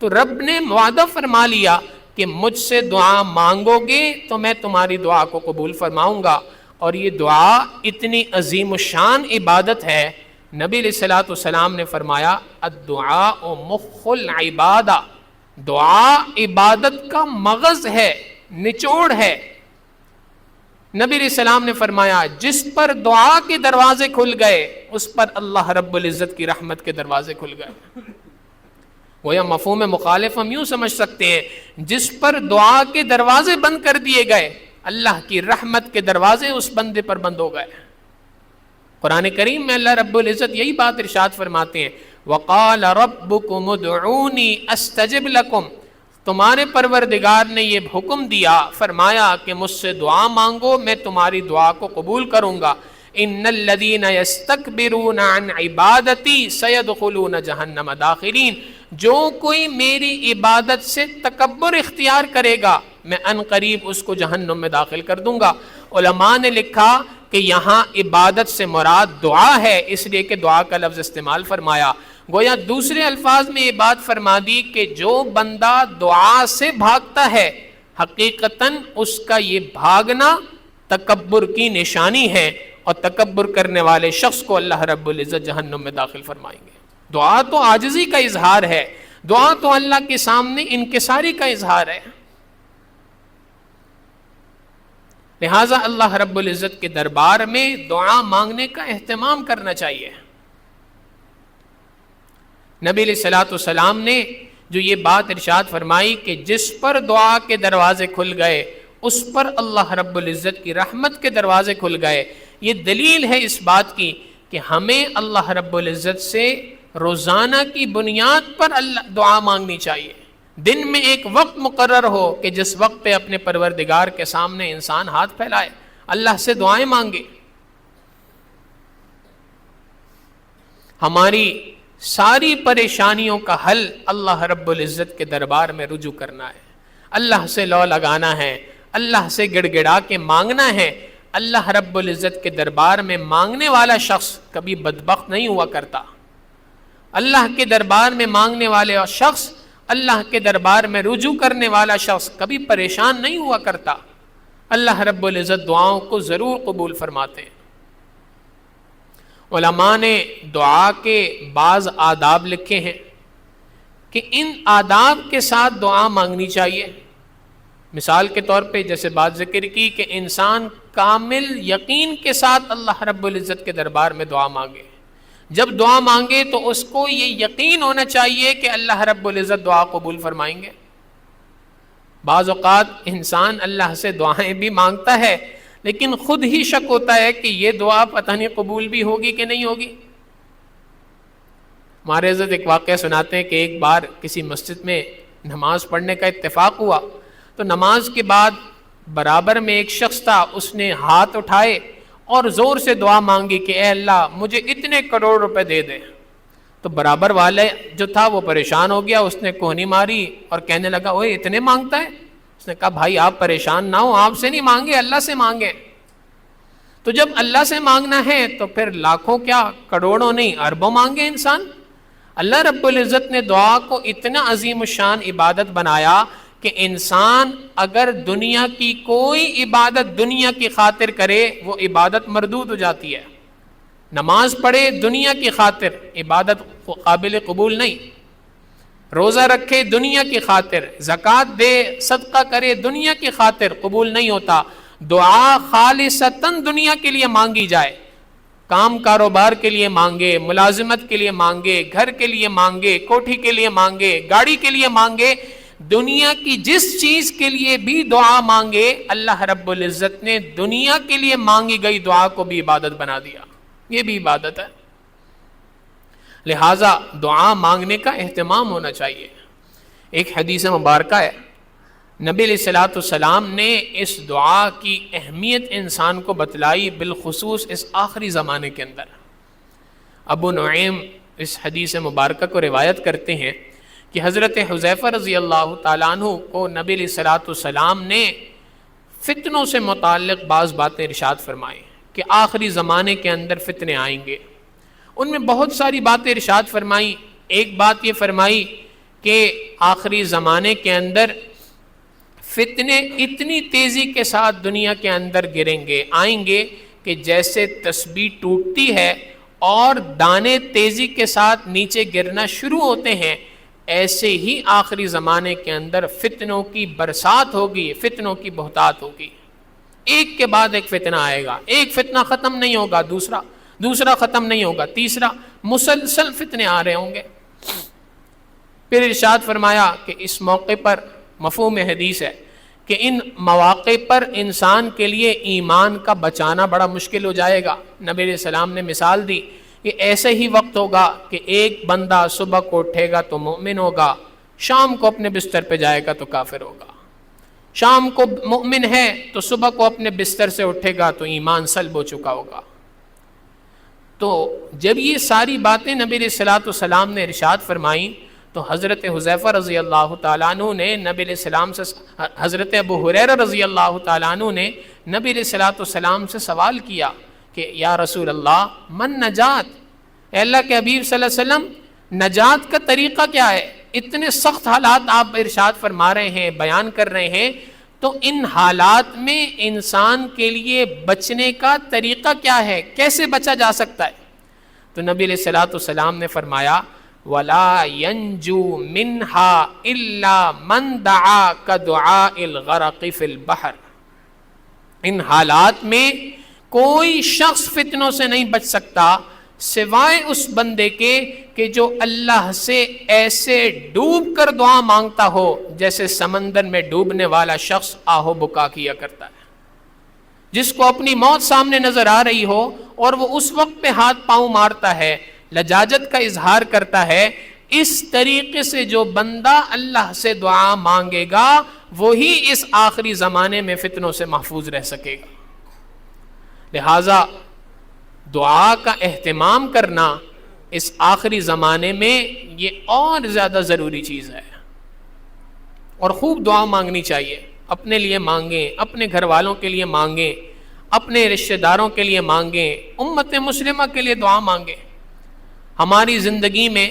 تو رب نے وعدہ فرما لیا کہ مجھ سے دعا مانگو گے تو میں تمہاری دعا کو قبول فرماؤں گا، اور یہ دعا اتنی عظیم الشان عبادت ہے، نبی علیہ الصلوۃ والسلام نے فرمایا الدعاء مخ العبادہ، دعا عبادت کا مغز ہے، نچوڑ ہے۔ نبی علیہ السلام نے فرمایا جس پر دعا کے دروازے کھل گئے اس پر اللہ رب العزت کی رحمت کے دروازے کھل گئے۔ گویا مفہوم مخالف ہم یوں سمجھ سکتے ہیں، جس پر دعا کے دروازے بند کر دیے گئے اللہ کی رحمت کے دروازے اس بندے پر بند ہو گئے۔ قرآن کریم میں اللہ رب العزت یہی بات ارشاد فرماتے ہیں، وَقَالَ رَبُّكُمُ ادْعُونِي أَسْتَجِبْ لَكُمْ، تمہارے پروردگار نے یہ حکم دیا، فرمایا کہ مجھ سے دعا مانگو میں تمہاری دعا کو قبول کروں گا۔ ان الذین یستکبرون عن عبادتی سیدخلون جہنم داخرین، جو کوئی میری عبادت سے تکبر اختیار کرے گا میں ان قریب اس کو جہنم میں داخل کر دوں گا۔ علماء نے لکھا کہ یہاں عبادت سے مراد دعا ہے، اس لیے کہ دعا کا لفظ استعمال فرمایا۔ گویا دوسرے الفاظ میں یہ بات فرما دی کہ جو بندہ دعا سے بھاگتا ہے، حقیقتاً اس کا یہ بھاگنا تکبر کی نشانی ہے، اور تکبر کرنے والے شخص کو اللہ رب العزت جہنم میں داخل فرمائیں گے۔ دعا تو عاجزی کا اظہار ہے، دعا تو اللہ کے سامنے انکساری کا اظہار ہے۔ لہٰذا اللہ رب العزت کے دربار میں دعا مانگنے کا اہتمام کرنا چاہیے۔ نبی علیہ الصلوۃ والسلام نے جو یہ بات ارشاد فرمائی کہ جس پر دعا کے دروازے کھل گئے اس پر اللہ رب العزت کی رحمت کے دروازے کھل گئے، یہ دلیل ہے اس بات کی کہ ہمیں اللہ رب العزت سے روزانہ کی بنیاد پر دعا مانگنی چاہیے۔ دن میں ایک وقت مقرر ہو کہ جس وقت پہ اپنے پروردگار کے سامنے انسان ہاتھ پھیلائے، اللہ سے دعائیں مانگے۔ ہماری ساری پریشانیوں کا حل اللہ رب العزت کے دربار میں رجوع کرنا ہے، اللہ سے لو لگانا ہے، اللہ سے گڑ گڑا کے مانگنا ہے۔ اللہ رب العزت کے دربار میں مانگنے والا شخص کبھی بدبخت نہیں ہوا کرتا۔ اللہ کے دربار میں مانگنے والے شخص، اللہ کے دربار میں رجوع کرنے والا شخص کبھی پریشان نہیں ہوا کرتا۔ اللہ رب العزت دعاؤں کو ضرور قبول فرماتے ہیں۔ علماء نے دعا کے بعض آداب لکھے ہیں کہ ان آداب کے ساتھ دعا مانگنی چاہیے۔ مثال کے طور پہ جیسے بات ذکر کی کہ انسان کامل یقین کے ساتھ اللہ رب العزت کے دربار میں دعا مانگے۔ جب دعا مانگے تو اس کو یہ یقین ہونا چاہیے کہ اللہ رب العزت دعا قبول فرمائیں گے۔ بعض اوقات انسان اللہ سے دعائیں بھی مانگتا ہے لیکن خود ہی شک ہوتا ہے کہ یہ دعا پتہ نہیں قبول بھی ہوگی کہ نہیں ہوگی۔ ہمارے حضرت ایک واقعہ سناتے ہیں کہ ایک بار کسی مسجد میں نماز پڑھنے کا اتفاق ہوا، تو نماز کے بعد برابر میں ایک شخص تھا، اس نے ہاتھ اٹھائے اور زور سے دعا مانگی کہ اے اللہ مجھے اتنے کروڑ روپے دے دے۔ تو برابر والے جو تھا وہ پریشان ہو گیا، اس نے کوہنی ماری اور کہنے لگا اوے اتنے مانگتا ہے؟ اس نے کہا بھائی آپ پریشان نہ ہو، آپ سے نہیں مانگے، اللہ سے مانگے۔ تو جب اللہ سے مانگنا ہے تو پھر لاکھوں کیا کروڑوں نہیں اربوں مانگے انسان۔ اللہ رب العزت نے دعا کو اتنا عظیم الشان عبادت بنایا کہ انسان اگر دنیا کی کوئی عبادت دنیا کی خاطر کرے وہ عبادت مردود ہو جاتی ہے۔ نماز پڑھے دنیا کی خاطر، عبادت قابل قبول نہیں۔ روزہ رکھے دنیا کی خاطر، زکوٰۃ دے صدقہ کرے دنیا کی خاطر، قبول نہیں ہوتا۔ دعا خالصتاً دنیا کے لیے مانگی جائے، کام کاروبار کے لیے مانگے، ملازمت کے لیے مانگے، گھر کے لیے مانگے، کوٹھی کے لیے مانگے، گاڑی کے لیے مانگے، دنیا کی جس چیز کے لیے بھی دعا مانگے، اللہ رب العزت نے دنیا کے لیے مانگی گئی دعا کو بھی عبادت بنا دیا۔ یہ بھی عبادت ہے۔ لہٰذا دعا مانگنے کا اہتمام ہونا چاہیے۔ ایک حدیث مبارکہ ہے، نبی علیہ الصلوۃ والسلام نے اس دعا کی اہمیت انسان کو بتلائی، بالخصوص اس آخری زمانے کے اندر۔ ابو نعیم اس حدیث مبارکہ کو روایت کرتے ہیں کہ حضرت حذیفہ رضی اللہ تعالیٰ عنہ کو نبی علیہ الصلوۃ والسلام نے فتنوں سے متعلق بعض باتیں ارشاد فرمائیں کہ آخری زمانے کے اندر فتنے آئیں گے۔ ان میں بہت ساری باتیں ارشاد فرمائیں۔ ایک بات یہ فرمائی کہ آخری زمانے کے اندر فتنے اتنی تیزی کے ساتھ دنیا کے اندر گریں گے، آئیں گے کہ جیسے تسبیح ٹوٹتی ہے اور دانے تیزی کے ساتھ نیچے گرنا شروع ہوتے ہیں، ایسے ہی آخری زمانے کے اندر فتنوں کی برسات ہوگی، فتنوں کی بہتات ہوگی۔ ایک کے بعد ایک فتنہ آئے گا، ایک فتنہ ختم نہیں ہوگا، دوسرا ختم نہیں ہوگا، تیسرا، مسلسل فتنے آ رہے ہوں گے۔ پھر ارشاد فرمایا کہ اس موقع پر مفہوم حدیث ہے کہ ان مواقع پر انسان کے لیے ایمان کا بچانا بڑا مشکل ہو جائے گا۔ نبی علیہ السلام نے مثال دی کہ ایسے ہی وقت ہوگا کہ ایک بندہ صبح کو اٹھے گا تو مومن ہوگا، شام کو اپنے بستر پہ جائے گا تو کافر ہوگا۔ شام کو مومن ہے تو صبح کو اپنے بستر سے اٹھے گا تو ایمان سلب ہو چکا ہوگا۔ تو جب یہ ساری باتیں نبی علیہ الصلوۃ والسلام نے ارشاد فرمائیں تو حضرت حذیفہ رضی اللہ تعالیٰ عنہ نے نبی علیہ السلام سے، حضرت ابو ہریرہ رضی اللہ تعالیٰ عنہ نے نبی علیہ الصلوۃ والسلام سے سوال کیا کہ یا رسول اللہ من نجات، اے اللہ کے حبیب صلی اللہ علیہ وسلم نجات کا طریقہ کیا ہے؟ اتنے سخت حالات آپ ارشاد فرما رہے ہیں، بیان کر رہے ہیں، تو ان حالات میں انسان کے لیے بچنے کا طریقہ کیا ہے، کیسے بچا جا سکتا ہے؟ تو نبی علیہ الصلوۃ والسلام نے فرمایا وَلَا يَنْجُو مِنْهَا إِلَّا مَنْ دَعَا كَدُعَاءِ الْغَرَقِ فِي الْبَحْرِ، ان حالات میں کوئی شخص فتنوں سے نہیں بچ سکتا سوائے اس بندے کے کہ جو اللہ سے ایسے ڈوب کر دعا مانگتا ہو جیسے سمندر میں ڈوبنے والا شخص آہو بکا کیا کرتا ہے، جس کو اپنی موت سامنے نظر آ رہی ہو اور وہ اس وقت پہ ہاتھ پاؤں مارتا ہے، لجاجت کا اظہار کرتا ہے۔ اس طریقے سے جو بندہ اللہ سے دعا مانگے گا وہی اس آخری زمانے میں فتنوں سے محفوظ رہ سکے گا۔ لہٰذا دعا کا اہتمام کرنا اس آخری زمانے میں یہ اور زیادہ ضروری چیز ہے، اور خوب دعا مانگنی چاہیے۔ اپنے لیے مانگیں، اپنے گھر والوں کے لیے مانگیں، اپنے رشتہ داروں کے لیے مانگیں، امت مسلمہ کے لیے دعا مانگیں۔ ہماری زندگی میں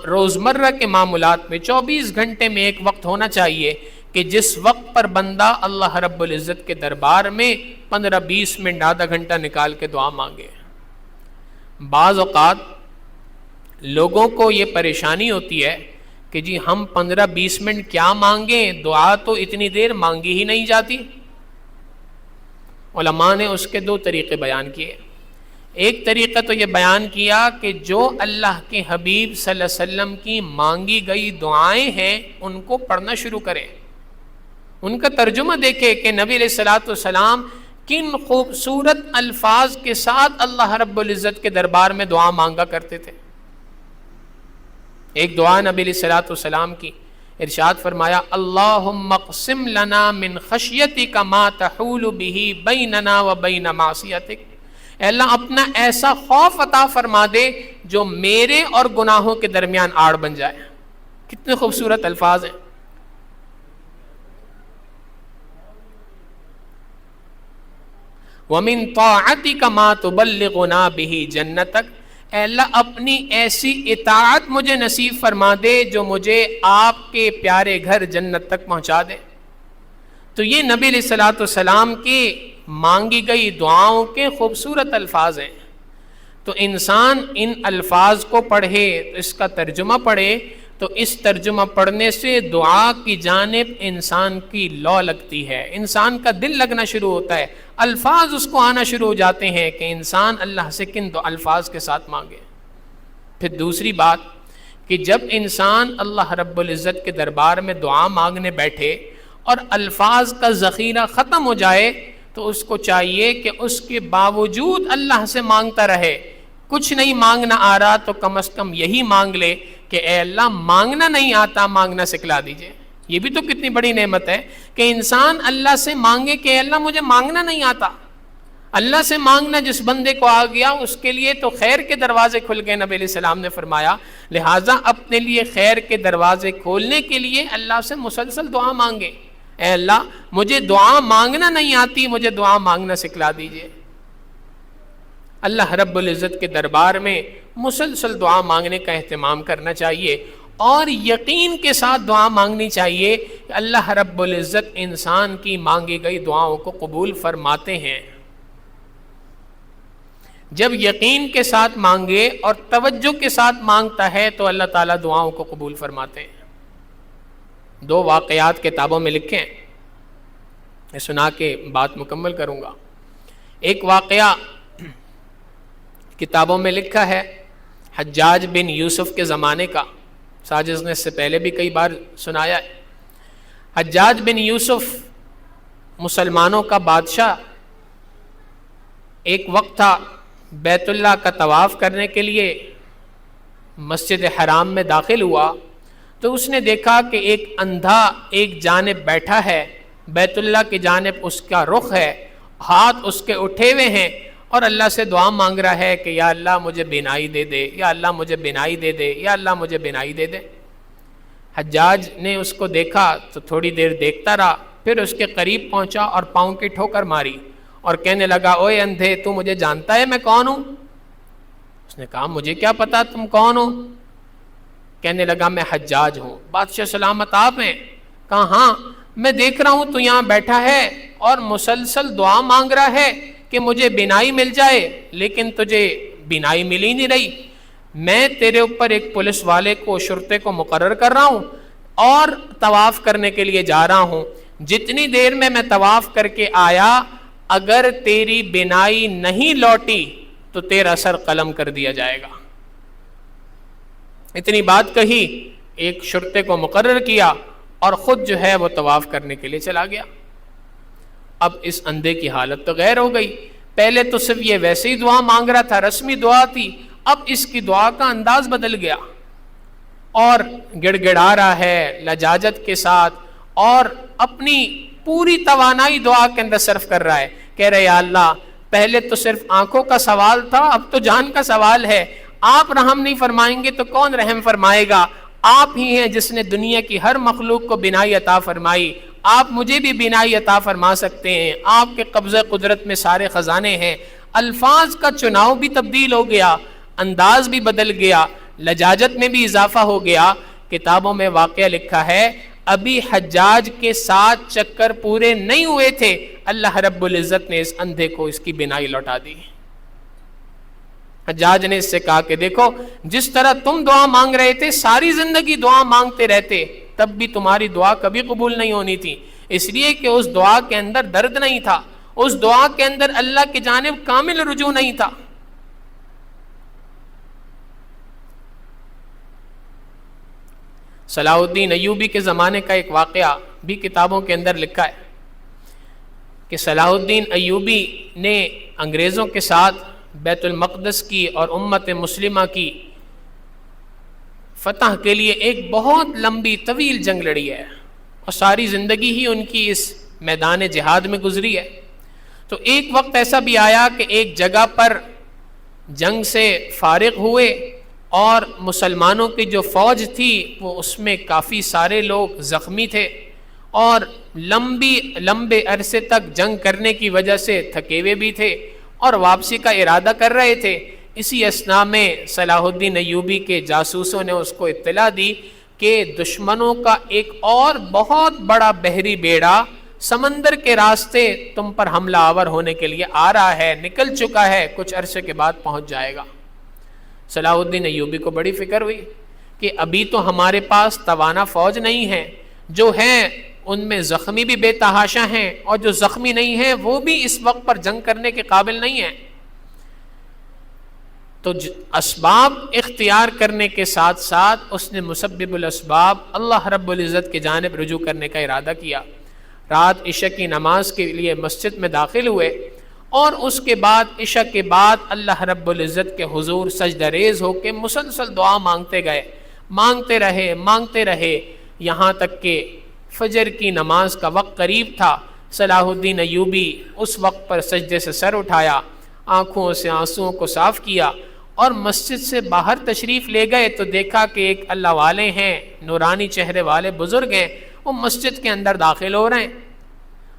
روزمرہ کے معاملات میں 24 گھنٹے میں ایک وقت ہونا چاہیے کہ جس وقت پر بندہ اللہ رب العزت کے دربار میں 15-20 منٹ آدھا گھنٹہ نکال کے دعا مانگے۔ بعض اوقات لوگوں کو یہ پریشانی ہوتی ہے کہ جی ہم 15-20 منٹ کیا مانگیں، دعا تو اتنی دیر مانگی ہی نہیں جاتی۔ علماء نے اس کے 2 طریقے بیان کیے۔ ایک طریقہ تو یہ بیان کیا کہ جو اللہ کے حبیب صلی اللہ علیہ وسلم کی مانگی گئی دعائیں ہیں ان کو پڑھنا شروع کریں، ان کا ترجمہ دیکھیں کہ نبی علیہ الصلوۃ والسلام کن خوبصورت الفاظ کے ساتھ اللہ رب العزت کے دربار میں دعا مانگا کرتے تھے۔ ایک دعا نبی علیہ الصلوۃ والسلام کی، ارشاد فرمایا اللہم اقسم لنا من خشیتک ما تحول به بیننا وبین معصیتک، اے اللہ اپنا ایسا خوف عطا فرما دے جو میرے اور گناہوں کے درمیان آڑ بن جائے۔ کتنے خوبصورت الفاظ ہیں۔ وَمِن طَاعَتِكَ مَا تُبَلِّغُنَا بِهِ جَنَّتَكَ، اے اللہ اپنی ایسی اطاعت مجھے نصیب فرما دے جو مجھے آپ کے پیارے گھر جنت تک پہنچا دے۔ تو یہ نبی علیہ الصلوۃ والسلام کی مانگی گئی دعاؤں کے خوبصورت الفاظ ہیں۔ تو انسان ان الفاظ کو پڑھے، اس کا ترجمہ پڑھے، تو اس ترجمہ پڑھنے سے دعا کی جانب انسان کی لو لگتی ہے، انسان کا دل لگنا شروع ہوتا ہے، الفاظ اس کو آنا شروع ہو جاتے ہیں کہ انسان اللہ سے کن دو الفاظ کے ساتھ مانگے۔ پھر دوسری بات کہ جب انسان اللہ رب العزت کے دربار میں دعا مانگنے بیٹھے اور الفاظ کا ذخیرہ ختم ہو جائے تو اس کو چاہیے کہ اس کے باوجود اللہ سے مانگتا رہے۔ کچھ نہیں مانگنا آ رہا تو کم از کم یہی مانگ لے کہ اے اللہ مانگنا نہیں آتا، مانگنا سکھلا دیجئے۔ یہ بھی تو کتنی بڑی نعمت ہے کہ انسان اللہ سے مانگے کہ اے اللہ مجھے مانگنا نہیں آتا۔ اللہ سے مانگنا جس بندے کو آ گیا اس کے لیے تو خیر کے دروازے کھل گئے، نبی علیہ السلام نے فرمایا۔ لہٰذا اپنے لیے خیر کے دروازے کھولنے کے لیے اللہ سے مسلسل دعا مانگے، اے اللہ مجھے دعا مانگنا نہیں آتی، مجھے دعا مانگنا سکھلا دیجئے۔ اللہ رب العزت کے دربار میں مسلسل دعا مانگنے کا اہتمام کرنا چاہیے، اور یقین کے ساتھ دعا مانگنی چاہیے کہ اللہ رب العزت انسان کی مانگی گئی دعاؤں کو قبول فرماتے ہیں۔ جب یقین کے ساتھ مانگے اور توجہ کے ساتھ مانگتا ہے تو اللہ تعالیٰ دعاؤں کو قبول فرماتے ہیں۔ 2 واقعات کتابوں میں لکھے ہیں، میں سنا کے بات مکمل کروں گا۔ ایک واقعہ کتابوں میں لکھا ہے حجاج بن یوسف کے زمانے کا، ساجد نے اس سے پہلے بھی کئی بار سنایا ہے۔ حجاج بن یوسف مسلمانوں کا بادشاہ، ایک وقت تھا بیت اللہ کا طواف کرنے کے لیے مسجد حرام میں داخل ہوا تو اس نے دیکھا کہ ایک اندھا ایک جانب بیٹھا ہے، بیت اللہ کی جانب اس کا رخ ہے، ہاتھ اس کے اٹھے ہوئے ہیں اور اللہ سے دعا مانگ رہا ہے کہ یا اللہ مجھے بینائی دے دے، یا اللہ مجھے بینائی دے دے، یا اللہ مجھے بینائی دے دے۔ حجاج نے اس کو دیکھا تو تھوڑی دیر دیکھتا رہا، پھر اس کے قریب پہنچا اور پاؤں کی ٹھوکر ماری اور کہنے لگا اوے اندھے تو مجھے جانتا ہے میں کون ہوں؟ اس نے کہا مجھے کیا پتا تم کون ہو؟ کہنے لگا میں حجاج ہوں۔ بادشاہ سلامت آپ ہیں؟ کہا ہاں میں دیکھ رہا ہوں تو یہاں بیٹھا ہے اور مسلسل دعا مانگ رہا ہے کہ مجھے بینائی مل جائے، لیکن تجھے بینائی مل ہی نہیں رہی۔ میں تیرے اوپر ایک پولیس والے کو، شرطے کو مقرر کر رہا ہوں اور طواف کرنے کے لیے جا رہا ہوں، جتنی دیر میں طواف کر کے آیا اگر تیری بینائی نہیں لوٹی تو تیرا سر قلم کر دیا جائے گا۔ اتنی بات کہی، ایک شرطے کو مقرر کیا اور خود جو ہے وہ طواف کرنے کے لیے چلا گیا۔ اب اس اندھے کی حالت تو غیر ہو گئی، پہلے تو صرف یہ ویسے ہی دعا مانگ رہا تھا، رسمی دعا تھی، اب اس کی دعا کا انداز بدل گیا اور گڑ گڑا رہا ہے لجاجت کے ساتھ اور اپنی پوری توانائی دعا کے اندر صرف کر رہا ہے، کہہ رہے یا اللہ پہلے تو صرف آنکھوں کا سوال تھا، اب تو جان کا سوال ہے، آپ رحم نہیں فرمائیں گے تو کون رحم فرمائے گا؟ آپ ہی ہیں جس نے دنیا کی ہر مخلوق کو بینائی عطا فرمائی، آپ مجھے بھی بینائی عطا فرما سکتے ہیں، آپ کے قبضہ قدرت میں سارے خزانے ہیں۔ الفاظ کا چناؤ بھی تبدیل ہو گیا، انداز بھی بدل گیا، لجاجت میں بھی اضافہ ہو گیا۔ کتابوں میں واقعہ لکھا ہے ابھی حجاج کے 7 چکر پورے نہیں ہوئے تھے، اللہ رب العزت نے اس اندھے کو اس کی بینائی لوٹا دی۔ حجاج نے اس سے کہا کہ دیکھو جس طرح تم دعا مانگ رہے تھے، ساری زندگی دعا مانگتے رہتے، تب بھی تمہاری دعا کبھی قبول نہیں ہونی تھی، اس لیے کہ اس دعا کے اندر درد نہیں تھا، اس دعا کے اندر اللہ کی جانب کامل رجوع نہیں تھا۔ صلاح الدین ایوبی کے زمانے کا ایک واقعہ بھی کتابوں کے اندر لکھا ہے کہ صلاح الدین ایوبی نے انگریزوں کے ساتھ بیت المقدس کی اور امت مسلمہ کی فتح کے لیے ایک بہت لمبی طویل جنگ لڑی ہے اور ساری زندگی ہی ان کی اس میدان جہاد میں گزری ہے۔ تو ایک وقت ایسا بھی آیا کہ ایک جگہ پر جنگ سے فارغ ہوئے اور مسلمانوں کی جو فوج تھی وہ اس میں کافی سارے لوگ زخمی تھے اور لمبے عرصے تک جنگ کرنے کی وجہ سے تھکے ہوئے بھی تھے اور واپسی کا ارادہ کر رہے تھے۔ اسی اثناء میں صلاح الدین ایوبی کے جاسوسوں نے اس کو اطلاع دی کہ دشمنوں کا ایک اور بہت بڑا بحری بیڑا سمندر کے راستے تم پر حملہ آور ہونے کے لیے آ رہا ہے، نکل چکا ہے، کچھ عرصے کے بعد پہنچ جائے گا۔ صلاح الدین ایوبی کو بڑی فکر ہوئی کہ ابھی تو ہمارے پاس توانا فوج نہیں ہے، جو ہیں ان میں زخمی بھی بے تحاشا ہیں اور جو زخمی نہیں ہیں وہ بھی اس وقت پر جنگ کرنے کے قابل نہیں ہیں۔ تو اسباب اختیار کرنے کے ساتھ ساتھ اس نے مسبب الاسباب اللہ رب العزت کی جانب رجوع کرنے کا ارادہ کیا۔ رات عشاء کی نماز کے لیے مسجد میں داخل ہوئے اور اس کے بعد عشاء کے بعد اللہ رب العزت کے حضور سجدہ ریز ہو کے مسلسل دعا مانگتے گئے، مانگتے رہے یہاں تک کہ فجر کی نماز کا وقت قریب تھا۔ صلاح الدین ایوبی اس وقت پر سجدے سے سر اٹھایا، آنکھوں سے آنسوؤں کو صاف کیا اور مسجد سے باہر تشریف لے گئے تو دیکھا کہ ایک اللہ والے ہیں، نورانی چہرے والے بزرگ ہیں، وہ مسجد کے اندر داخل ہو رہے ہیں۔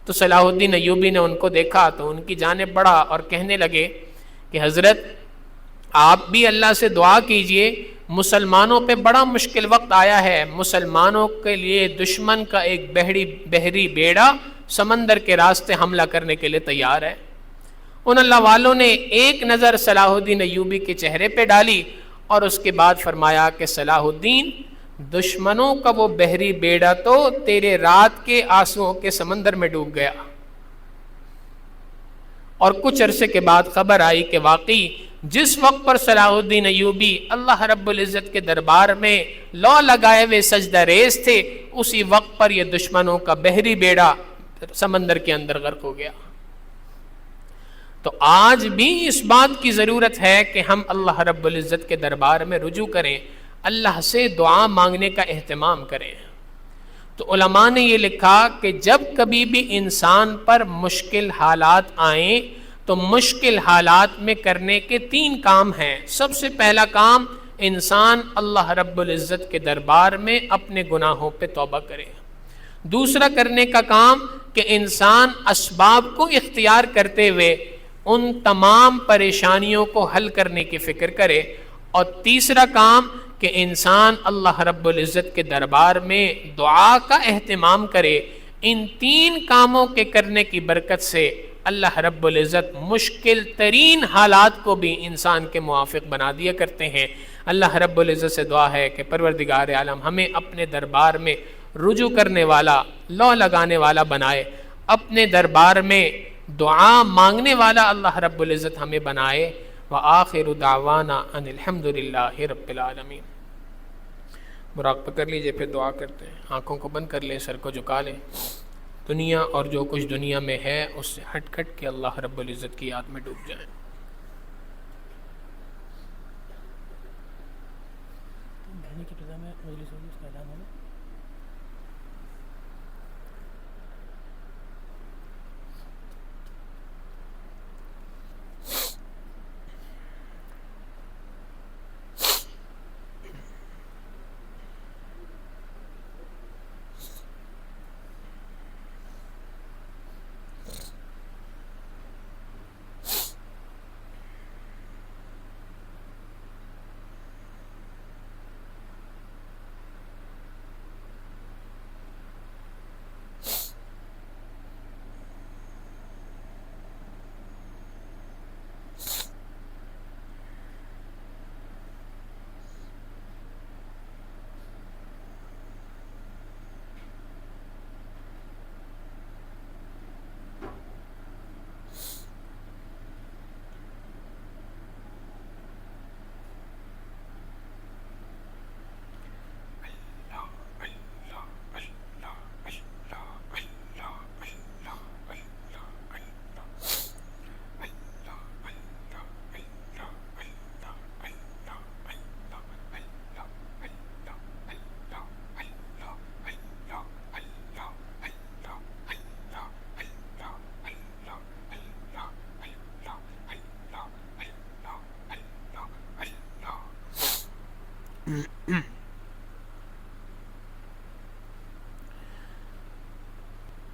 تو صلاح الدین ایوبی نے ان کو دیکھا تو ان کی جانب بڑھا اور کہنے لگے کہ حضرت آپ بھی اللہ سے دعا کیجئے، مسلمانوں پہ بڑا مشکل وقت آیا ہے، مسلمانوں کے لیے دشمن کا ایک بحری بیڑا سمندر کے راستے حملہ کرنے کے لیے تیار ہے۔ ان اللہ والوں نے ایک نظر صلاح الدین ایوبی کے چہرے پہ ڈالی اور اس کے بعد فرمایا کہ صلاح الدین، دشمنوں کا وہ بحری بیڑا تو تیرے رات کے آنسوؤں کے سمندر میں ڈوب گیا۔ اور کچھ عرصے کے بعد خبر آئی کہ واقعی جس وقت پر صلاح الدین ایوبی اللہ رب العزت کے دربار میں لو لگائے ہوئے سجدہ ریز تھے، اسی وقت پر یہ دشمنوں کا بحری بیڑا سمندر کے اندر غرق ہو گیا۔ تو آج بھی اس بات کی ضرورت ہے کہ ہم اللہ رب العزت کے دربار میں رجوع کریں، اللہ سے دعا مانگنے کا اہتمام کریں۔ تو علماء نے یہ لکھا کہ جب کبھی بھی انسان پر مشکل حالات آئیں تو مشکل حالات میں کرنے کے 3 کام ہیں۔ سب سے پہلا کام، انسان اللہ رب العزت کے دربار میں اپنے گناہوں پہ توبہ کرے۔ دوسرا کرنے کا کام کہ انسان اسباب کو اختیار کرتے ہوئے ان تمام پریشانیوں کو حل کرنے کی فکر کرے۔ اور تیسرا کام کہ انسان اللہ رب العزت کے دربار میں دعا کا اہتمام کرے، ان تین کاموں کے کرنے کی برکت سے اللہ رب العزت مشکل ترین حالات کو بھی انسان کے موافق بنا دیا کرتے ہیں۔ اللہ رب العزت سے دعا ہے کہ پروردگار عالم ہمیں اپنے دربار میں رجوع کرنے والا، لو لگانے والا بنائے، اپنے دربار میں دعا مانگنے والا اللہ رب العزت ہمیں بنائے۔ وآخر دعوانا ان الحمد للہ رب العالمین۔ مراقبہ کر لیجئے، پھر دعا کرتے ہیں۔ آنکھوں کو بند کر لیں، سر کو جھکا لیں، دنیا اور جو کچھ دنیا میں ہے اس سے ہٹ کٹ کے اللہ رب العزت کی یاد میں ڈوب جائیں۔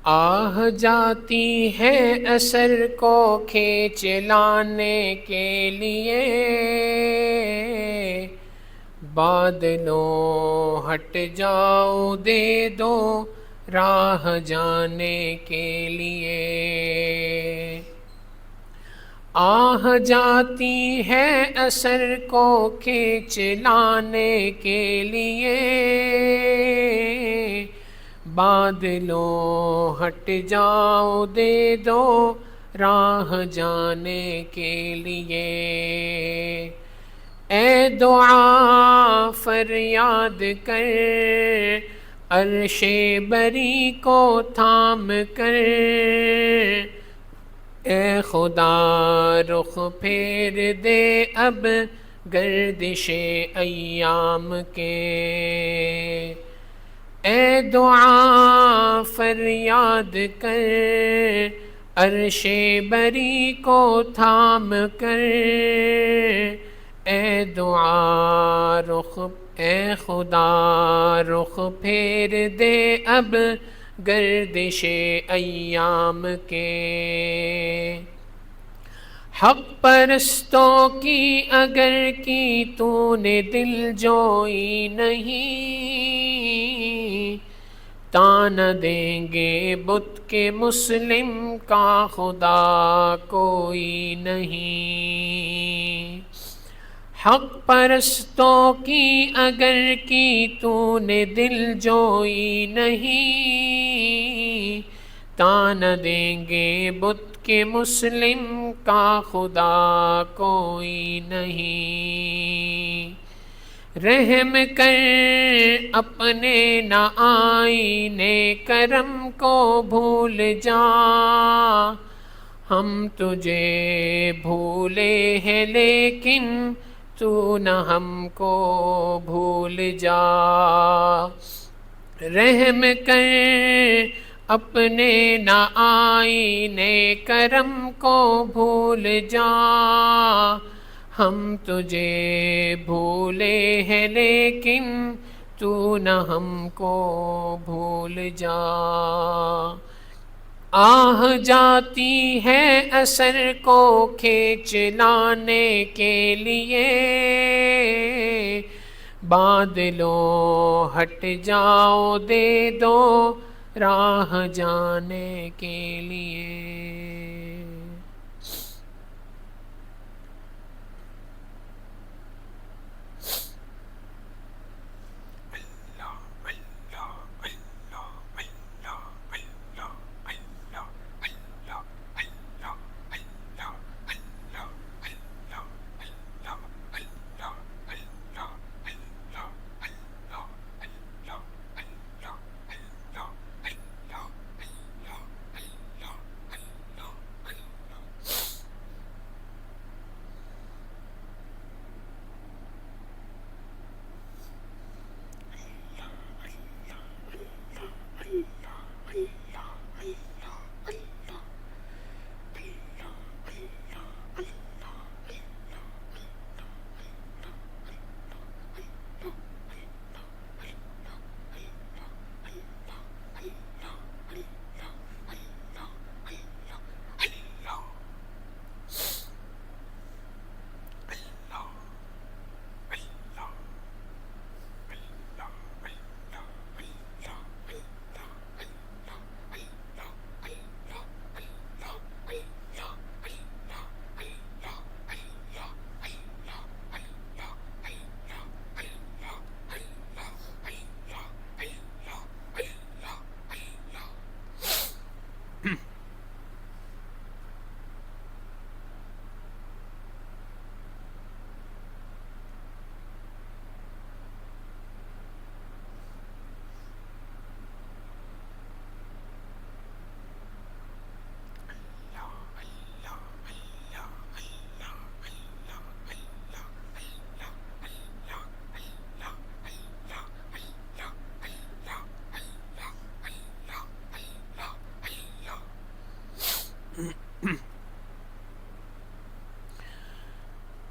آہ جاتی ہے اثر کو کھینچ لانے کے لیے، بادلوں ہٹ جاؤ دے دو راہ جانے کے لیے۔ آہ جاتی ہے اثر کو کھینچ لانے کے لیے، بادلوں ہٹ جاؤ دے دو راہ جانے کے لیے۔ اے دعا فریاد کر عرش بری کو تھام کر، اے خدا رخ پھیر دے اب گردش ایام کے۔ اے دعا فریاد کر عرش بری کو تھام کر، اے دعا رخ اے خدا رخ پھیر دے اب گردش ایام کے۔ حق پرستوں کی اگر کی تو نے دل جوئی نہیں، تان دیں گے بت کے مسلم کا خدا کوئی نہیں۔ حق پرستوں کی اگر کی تو نے دل جوئی نہیں، تان دیں گے بت کہ مسلم کا خدا کوئی نہیں۔ رحم کر اپنے نہ آئینے کرم کو بھول جا، ہم تجھے بھولے ہیں لیکن تو نہ ہم کو بھول جا۔ رحم کر اپنے نہ آئینے کرم کو بھول جا، ہم تجھے بھولے ہیں لیکن تو نہ ہم کو بھول جا۔ آہ جاتی ہے اثر کو کھینچ لانے کے لیے، بادلوں ہٹ جاؤ دے دو راہ جانے کے لیے۔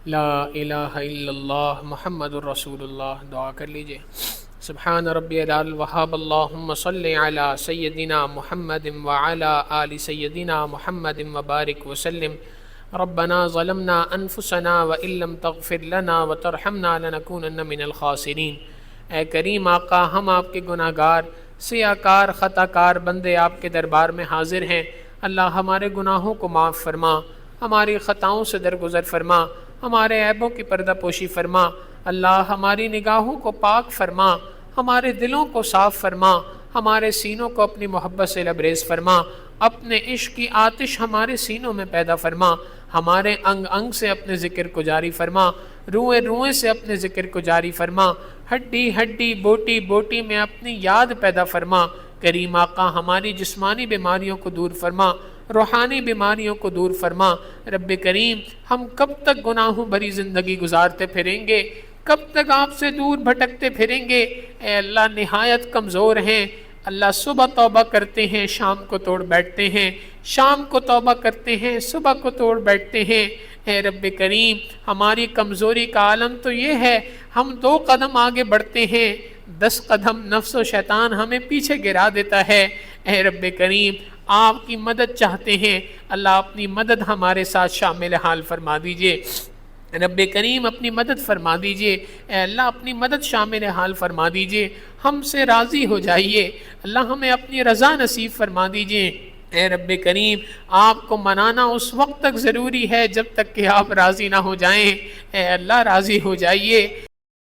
لا الہ الا اللہ محمد الرسول اللہ۔ دعا کر لیجئے۔ سبحان ربی العلی الوہاب، اللہم صلی علی سیدنا محمد وعلی آل سیدنا محمد وبارک وسلم۔ ربنا ظلمنا انفسنا وان لم تغفر لنا وترحمنا لنکونن من الخاسرین۔ اے کریم آقا، ہم آپ کے گناہ گار، سیاہ کار، خطا کار بندے آپ کے دربار میں حاضر ہیں۔ اللہ ہمارے گناہوں کو معاف فرما، ہماری خطاؤں سے درگزر فرما، ہمارے عیبوں کی پردہ پوشی فرما۔ اللہ ہماری نگاہوں کو پاک فرما، ہمارے دلوں کو صاف فرما، ہمارے سینوں کو اپنی محبت سے لبریز فرما، اپنے عشق کی آتش ہمارے سینوں میں پیدا فرما، ہمارے انگ انگ سے اپنے ذکر کو جاری فرما، روئیں روئیں سے اپنے ذکر کو جاری فرما، ہڈی ہڈی بوٹی بوٹی میں اپنی یاد پیدا فرما۔ کریم آقا ہماری جسمانی بیماریوں کو دور فرما، روحانی بیماریوں کو دور فرما۔ رب کریم، ہم کب تک گناہوں بھری زندگی گزارتے پھریں گے؟ کب تک آپ سے دور بھٹکتے پھریں گے؟ اے اللہ، نہایت کمزور ہیں اللہ، صبح توبہ کرتے ہیں، شام کو توڑ بیٹھتے ہیں، شام کو توبہ کرتے ہیں، صبح کو توڑ بیٹھتے ہیں۔ اے رب کریم، ہماری کمزوری کا عالم تو یہ ہے، ہم 2 قدم آگے بڑھتے ہیں، 10 قدم نفس و شیطان ہمیں پیچھے گرا دیتا ہے۔ اے رب کریم، آپ کی مدد چاہتے ہیں، اللہ اپنی مدد ہمارے ساتھ شامل حال فرما دیجئے۔ رب کریم اپنی مدد فرما دیجئے، اے اللہ اپنی مدد شامل حال فرما دیجئے، ہم سے راضی ہو جائیے، اللہ ہمیں اپنی رضا نصیب فرما دیجئے۔ اے رب کریم، آپ کو منانا اس وقت تک ضروری ہے جب تک کہ آپ راضی نہ ہو جائیں، اے اللہ راضی ہو جائیے۔